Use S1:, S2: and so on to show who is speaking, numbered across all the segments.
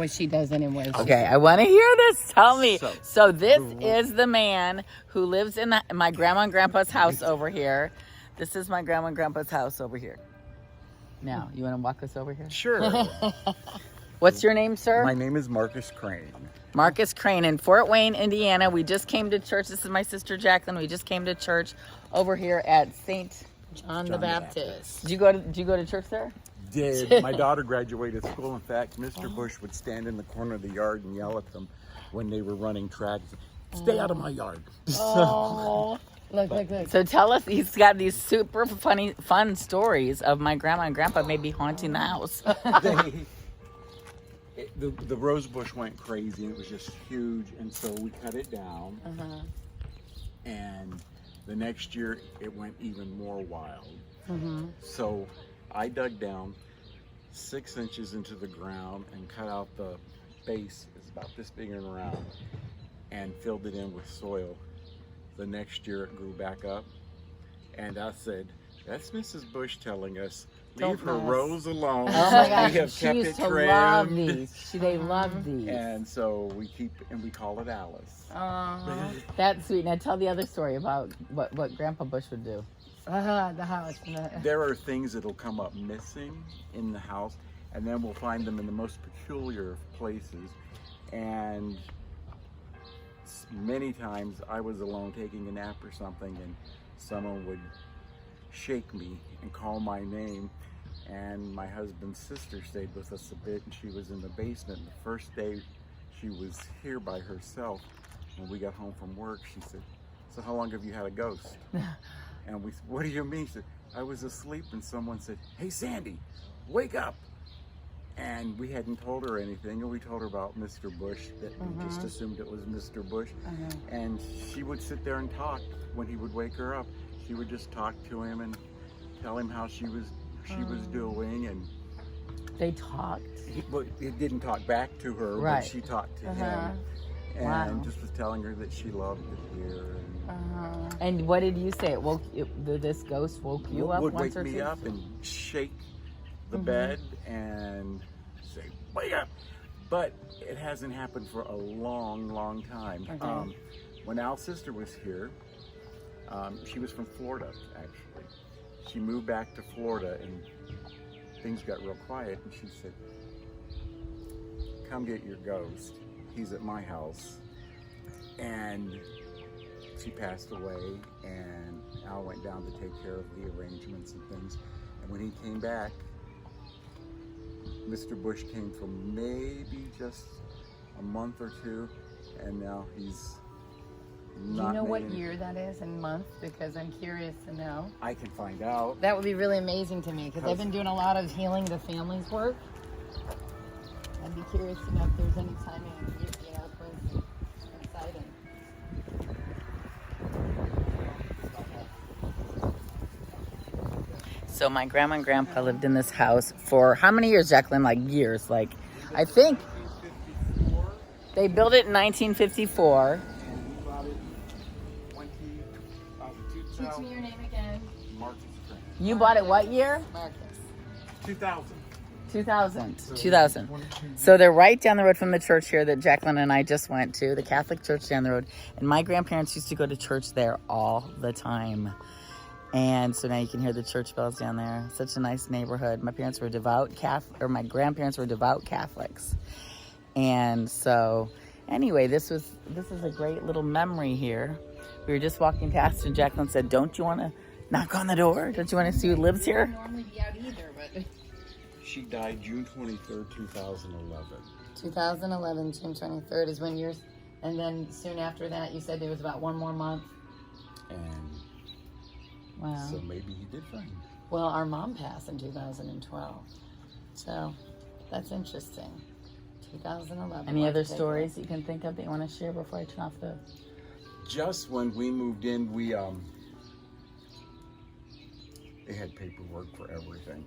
S1: What she does anyway.
S2: Okay, I want to hear this. Tell me. So this
S3: the-
S2: is the man who lives in my grandma and grandpa's house over here. This is my grandma and grandpa's house over here. Now, you want to walk us over here?
S3: Sure.
S2: What's your name, sir?
S3: My name is Marcus Crane.
S2: Marcus Crane in Fort Wayne, Indiana. We just came to church. This is my sister Jacqueline. We just came to church over here at St.
S1: John the Baptist.
S2: Did you go to church there?
S3: Did my daughter graduated school? In fact, Mr. Busch would stand in the corner of the yard and yell at them when they were running tracks. Stay out of my yard.
S1: Oh, look.
S2: So tell us, he's got these super fun stories of my grandma and grandpa maybe haunting the house.
S3: The rose bush went crazy. It was just huge, and so we cut it down. And the next year, it went even more wild. So I dug down 6 inches into the ground and cut out the base. It's about this big and round, and filled it in with soil. The next year, it grew back up, and I said, "That's Mrs. Busch telling us." Leave her rose alone.
S2: Oh my gosh,
S3: We have
S2: she
S3: kept
S2: used
S3: it
S2: to love
S3: trimmed.
S2: these. They love these.
S3: And so we call it Alice.
S2: That's sweet. Now tell the other story about what Grandpa Busch would do.
S1: The house.
S3: There are things that'll come up missing in the house, and then we'll find them in the most peculiar of places. And many times I was alone taking a nap or something, and someone would shake me and call my name. And my husband's sister stayed with us a bit, and she was in the basement. The first day she was here by herself, when we got home from work, she said, "So how long have you had a ghost?" And we said, "What do you mean?" She said, "I was asleep and someone said, 'Hey Sandy, wake up.'" And we hadn't told her anything, and we told her about Mr. Busch, that we just assumed it was Mr. Busch. And she would sit there and talk when he would wake her up. She would just talk to him and tell him how she was doing, and
S2: They talked.
S3: It didn't talk back to her,
S2: Right.
S3: but she talked to him, and just was telling her that she loved it here.
S2: And what did you say? This ghost woke you up
S3: would
S2: once
S3: wake
S2: or
S3: me
S2: two?
S3: up and shake the bed and say, "Wake up!" But it hasn't happened for a long time. When Al's sister was here, she was from Florida, actually. She moved back to Florida, and things got real quiet, and she said, "Come get your ghost. He's at my house." And she passed away, and Al went down to take care of the arrangements and things. And when he came back, Mr. Busch came for maybe just a month or two, and now he's
S1: Do you know what year that is and month? Because I'm curious to know.
S3: I can find out.
S1: That would be really amazing to me because I've been doing a lot of healing the families work. I'd be curious to know if there's any timing, coinciding.
S2: So my grandma and grandpa lived in this house for how many years, Jacqueline? Like years. Like, I think they built it in 1954.
S1: Teach me your name again.
S3: Marcus Crane.
S2: You bought it what year?
S1: Marcus.
S3: 2000.
S2: 2000. So they're right down the road from the church here that Jacqueline and I just went to, the Catholic church down the road. And my grandparents used to go to church there all the time. And so now you can hear the church bells down there. Such a nice neighborhood. My parents were devout Catholic, or my grandparents were devout Catholics. And so anyway, this is a great little memory here. We were just walking past and Jacqueline said, "Don't you want to knock on the door? Don't you want to see who lives here?"
S1: I don't normally be out either, but
S3: She died June 23rd, 2011.
S1: 2011, June 23rd is when yours, and then soon after that, you said there was about one more month.
S3: And
S2: Wow.
S3: so maybe he did find.
S1: Well, our mom passed in 2012, so that's interesting. 2011.
S2: Any other
S1: Life Day.
S2: stories you can think of that you want to share before I turn off the...
S3: Just when we moved in, they had paperwork for everything.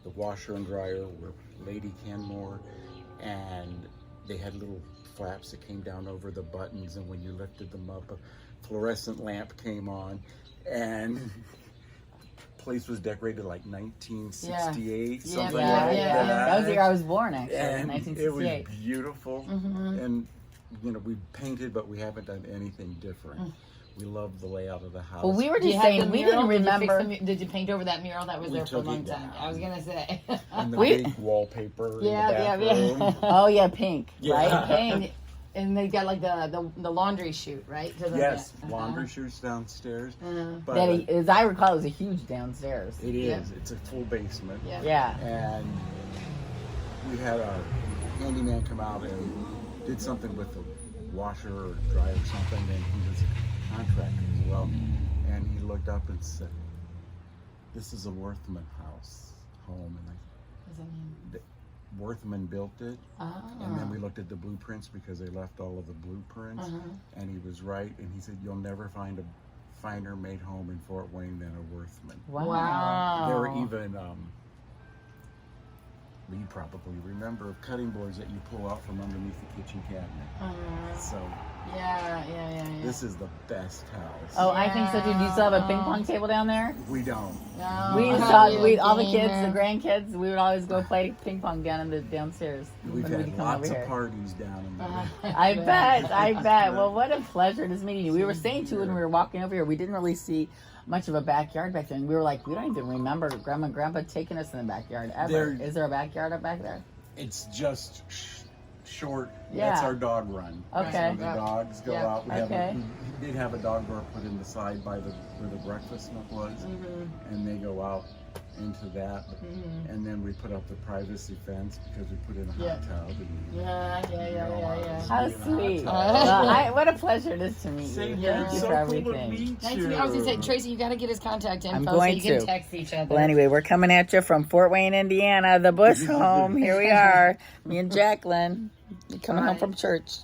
S3: The washer and dryer were Lady Canmore, and they had little flaps that came down over the buttons, and when you lifted them up, a fluorescent lamp came on, and place was decorated like 1968,
S1: Yeah,
S3: something
S1: yeah,
S3: like
S1: yeah.
S3: that.
S2: That was the year I was born, actually,
S3: And it
S2: 1968.
S3: was beautiful. And, you know, we painted, but we haven't done anything different. We love the layout of the house.
S2: Well, we were
S1: Do you
S2: just
S1: have
S2: saying,
S1: the
S2: we
S1: mural?
S2: didn't
S1: Did you fix
S2: remember.
S1: did you paint over that mural that was
S3: We
S1: there for a
S3: took it
S1: long time?
S3: down.
S1: I was gonna say.
S3: And the
S2: We-
S3: big wallpaper
S1: Yeah,
S3: in the
S1: yeah,
S3: bathroom.
S2: Oh, yeah, pink,
S3: Yeah.
S2: right? Pink.
S1: And they got like the laundry chute, right? To the,
S3: Yes,
S1: uh-huh.
S3: laundry chutes downstairs. But
S2: That, as I recall, it was a huge downstairs.
S3: it is.
S1: Yeah.
S3: It's a full basement.
S1: Yeah.
S2: Yeah.
S3: And we had a handyman come out and did something with the washer or dryer or something, and he was a contractor as well. And he looked up and said, "This is a Worthman home." And
S1: What's that mean?
S3: Worthman built it.
S1: Oh.
S3: And then we looked at the blueprints because they left all of the blueprints. And he was right. And he said, "You'll never find a finer made home in Fort Wayne than a Worthman."
S1: Wow.
S3: There were even, you probably remember, cutting boards that you pull out from underneath the kitchen cabinet. So
S1: Yeah.
S3: this is the best house.
S2: Oh, I think so too. Do you still have a ping pong table down there?
S3: We don't.
S1: No,
S2: We
S1: I
S2: saw,
S1: have
S2: we
S1: you
S2: all the
S1: a
S2: kids,
S1: gamer.
S2: the grandkids, we would always go play ping pong down in the downstairs.
S3: We've
S2: when we'd
S3: had
S2: come
S3: lots
S2: over
S3: of
S2: here.
S3: parties down in there.
S2: I bet. Well, what a pleasure just meeting you. We were saying too when we were walking over here, we didn't really see much of a backyard back then. We were like, we don't even remember Grandma and Grandpa taking us in the backyard ever. Is there a backyard up back there?
S3: It's just short.
S2: Yeah.
S3: That's our dog run.
S2: Okay.
S3: That's where the dogs go
S1: Yeah.
S3: out.
S2: Okay.
S3: We did have a dog door put in the side by where the breakfast nook was, and they go out into that. And then we put up the privacy fence because we put in a hot tub. And,
S1: Yeah.
S2: How
S3: Being a hot
S2: sweet.
S3: tub.
S2: Well, what a pleasure it is to meet you.
S3: Same
S2: Thank
S3: here.
S2: you
S3: So
S2: for
S3: cool to
S2: everything.
S3: meet
S1: Nice to
S3: you.
S1: meet you. I was gonna say, Tracy, you gotta get his contact info
S2: I'm
S1: so
S2: going
S1: you can
S2: to.
S1: text each other.
S2: Well, anyway, we're coming at you from Fort Wayne, Indiana, the Busch home. Here we are, me and Jacqueline, coming home from church.